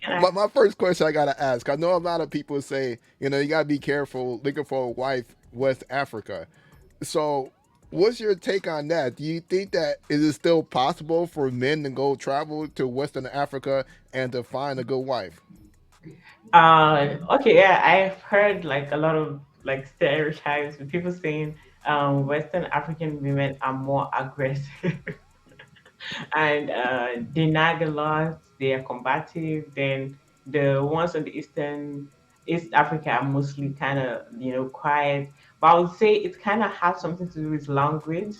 Yeah. my first question I gotta ask. I know a lot of people say, you gotta be careful looking for a wife West Africa. So, what's your take on that? Do you think that is it still possible for men to go travel to Western Africa and to find a good wife? Okay, yeah, I've heard like a lot of like stereotypes with people saying Western African women are more aggressive and they nag a lot, they are combative. Then the ones on the East Africa are mostly kind of quiet. But I would say it kind of has something to do with language.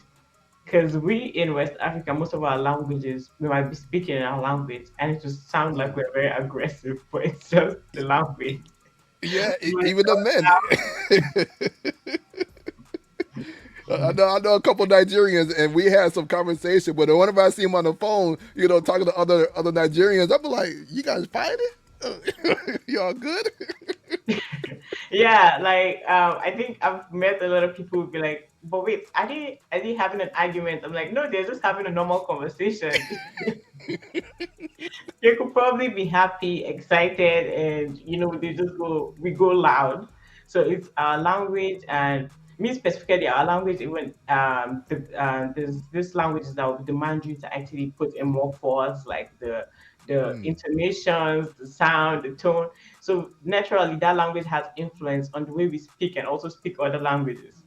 Because we in West Africa, most of our languages, we might be speaking in our language and it just sound like we're very aggressive, but it's just the language. Yeah, But even the men. I know a couple Nigerians, and we had some conversation. But whenever I see them on the phone, talking to other Nigerians, I'm like, "You guys fighting? Y'all good?" yeah, like I think I've met a lot of people who be like, but wait, are they having an argument? I'm like, no, they're just having a normal conversation. They could probably be happy, excited, and they just we go loud. So it's our language, and me specifically, our language. Even there's this language that will demand you to actually put in more force, like the Hmm. intonations, the sound, the tone. So naturally, that language has influence on the way we speak and also speak other languages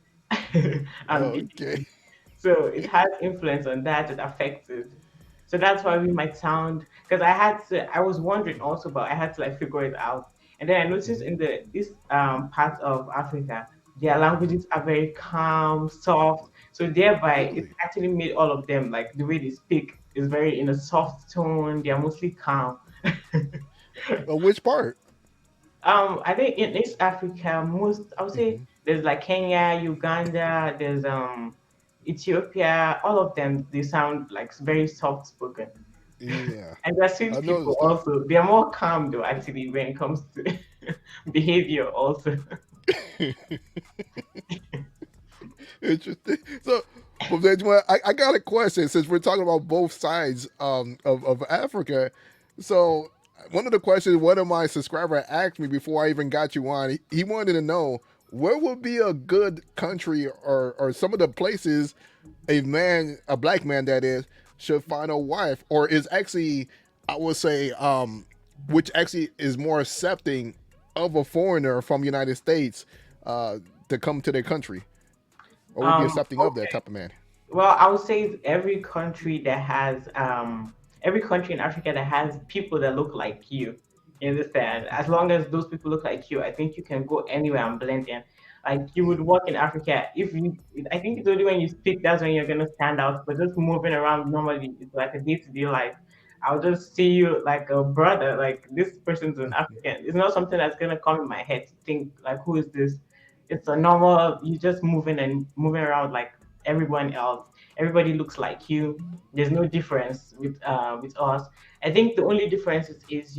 and Okay. behave. So it has influence on that. It affects it. So that's why we might sound, because I was wondering also, but I had to like figure it out. And then I noticed Mhm. in this part of Africa, their languages are very calm, soft. So thereby it Really? actually made all of them like the way they speak is very in a soft tone. They are mostly calm. Which part? I think in East Africa, most I would say Hmm. there's like Kenya, Uganda, there's Ethiopia. All of them they sound like very soft spoken. Yeah, And they're I sweet people noticed that. also. They're more calm though, actually, when it comes to behavior also. Interesting. So, but then, I got a question since we're talking about both sides of Africa. So, one of the questions one of my subscriber asked me before I even got you on, he wanted to know where would be a good country or some of the places a black man that is, should find a wife, or is actually, I would say, which actually is more accepting of a foreigner from United States uh, to come to their country, or would be accepting of that Okay. type of man. Well, I would say every country in Africa that has people that look like you. You understand? As long as those people look like you, I think you can go anywhere and blend in. Like you would work in Africa if you. I think it's only when you speak that's when you're gonna stand out. But just moving around normally, it's like a day-to-day life. I'll just see you like a brother. Like this person's an African. It's not something that's gonna come in my head to think like, who is this? It's a normal. You just moving and moving around like everyone else. Everybody looks like you. There's no difference with us. I think the only difference is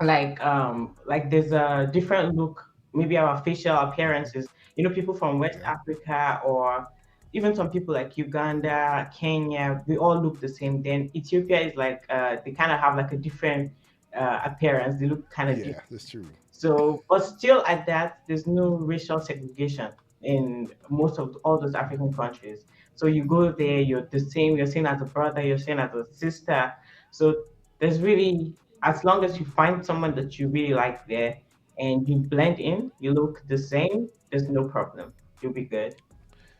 like there's a different look. Maybe our facial appearances. People from West Okay. Africa or even some people like Uganda, Kenya, we all look the same. Then Ethiopia is like they kind of have like a different appearance. They look kind of Yeah, different. that's true. So, but still at that, there's no racial segregation in most of all those African countries. So you go there, you're the same, you're seen as a brother, you're seen as a sister. So there's really, as long as you find someone that you really like there and you blend in, you look the same, there's no problem. You'll be good.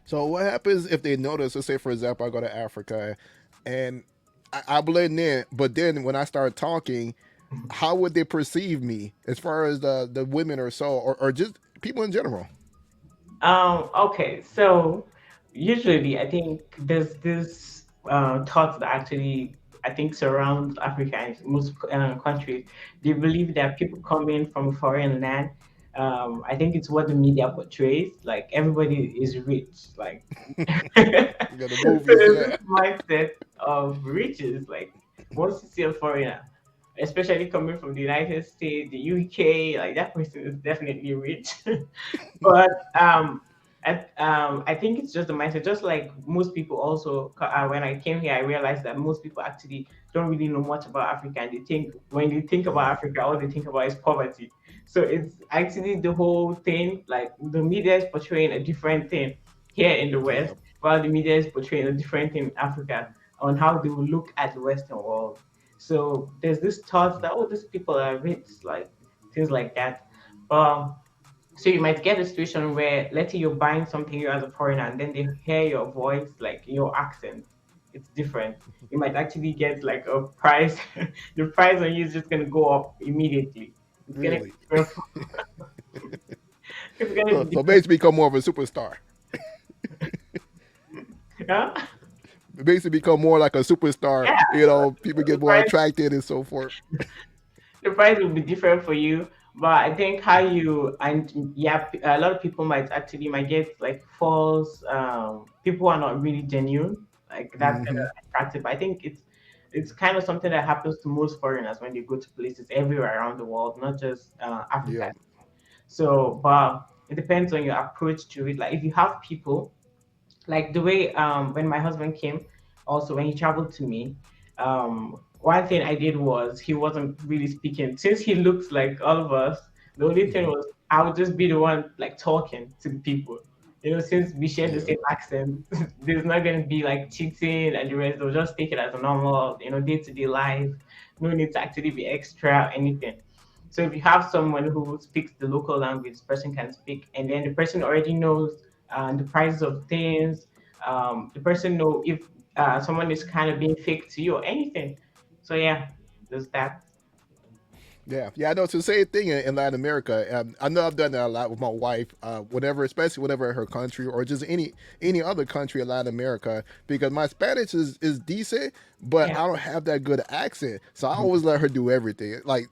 So what happens if they notice? Let's say, for example, I go to Africa, and I blend in, but then when I start talking, how would they perceive me as far as the women or so, or just people in general? Okay, so usually I think there's this thought that actually I think surrounds Africa and most countries. They believe that people coming from a foreign land. I think it's what the media portrays. Like everybody is rich. Like You got the so movies, there's yeah. this mindset of riches. Like once you see a foreigner, especially coming from the United States, the UK, like that person is definitely rich. But I think it's just the mindset. Just like most people, also when I came here, I realized that most people actually don't really know much about Africa, and they think when they think about Mm, Africa, all they think about is poverty. So it's actually the whole thing. Like the media is portraying a different thing here in the yeah, West, while the media is portraying a different thing in Africa on how they will look at the Western world. So there's this thought that, oh, these people are rich, like things like that. But so you might get a situation where, let's say you're buying something you as a foreigner, and then they hear your voice, like your accent, it's different. You might actually get like a price. The price on you is just gonna go up immediately. It's gonna be really. different. It's gonna So, be so different. basically become more of a superstar. Yeah, Basically become more like a superstar. yeah. People The get more price, attracted and so forth. the price will be different for you. But I think how you and yeah, a lot of people might actually might get like false. People are not really genuine. Like that's gonna Hmm. attract it. But I think it's kind of something that happens to most foreigners when they go to places everywhere around the world, not just Africa. Yeah. So, but it depends on your approach to it. Like if you have people like the way when my husband came, also when he traveled to me, one thing I did was he wasn't really speaking. Since he looks like all of us, the only thing Hmm. was I would just be the one like talking to the people. Since we share the Yeah. same accent, there's not gonna be like cheating and the rest. They'll just take it as a normal, day-to-day life. No need to actually be extra or anything. So if you have someone who speaks the local language, this person can speak, and then the person already knows the prices of things. The person know if someone is kind of being fake to you or anything. So yeah, there's that. Yeah, yeah, I know. It's the same thing in Latin America. I know I've done that a lot with my wife. Whenever, especially whenever her country or just any other country in Latin America, because my Spanish is decent, but Yeah. I don't have that good accent. So I Mhm. always let her do everything, like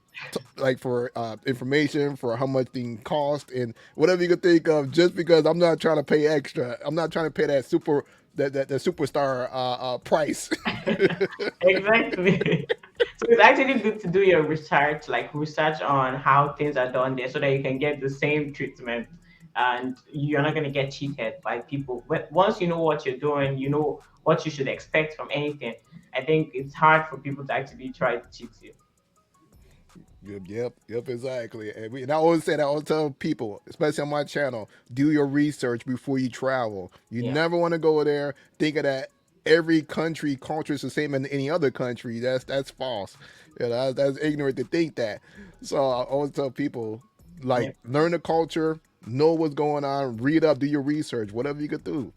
for information, for how much things cost, and whatever you can think of. Just because I'm not trying to pay extra, I'm not trying to pay that superstar price. Exactly. So it's actually good to do your research, like research on how things are done there, so that you can get the same treatment, and you're not going to get cheated by people. But once you know what you're doing, you know what you should expect from anything. I think it's hard for people to actually try to cheat you. Yep, exactly. And I always say that, I always tell people, especially on my channel, do your research before you travel. You Yeah. never want to go there thinking that every country culture is the same in any other country. That's false. That's ignorant to think that. So I always tell people, like, Yeah. learn the culture, know what's going on, read up, do your research, whatever you could do.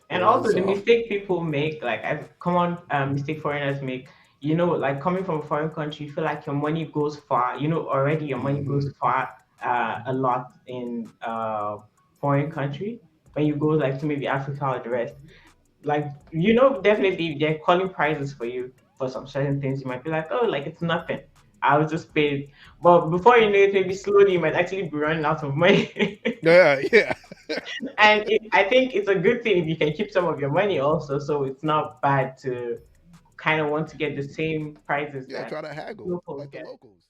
And also the So mistake people make, like a common mistake foreigners make, like coming from a foreign country, you feel like your money goes far. Already your money hmm goes far a lot in foreign country. When you go like to maybe Africa or the rest, like definitely they're calling prices for you for some certain things. You might be like, oh, like it's nothing. I was just paid. But before you know it, maybe slowly you might actually be running out of money. yeah, yeah, And I think it's a good thing if you can keep some of your money also, so it's not bad to kind of want to get the same prices yeah. that Try to haggle locals like the get. locals.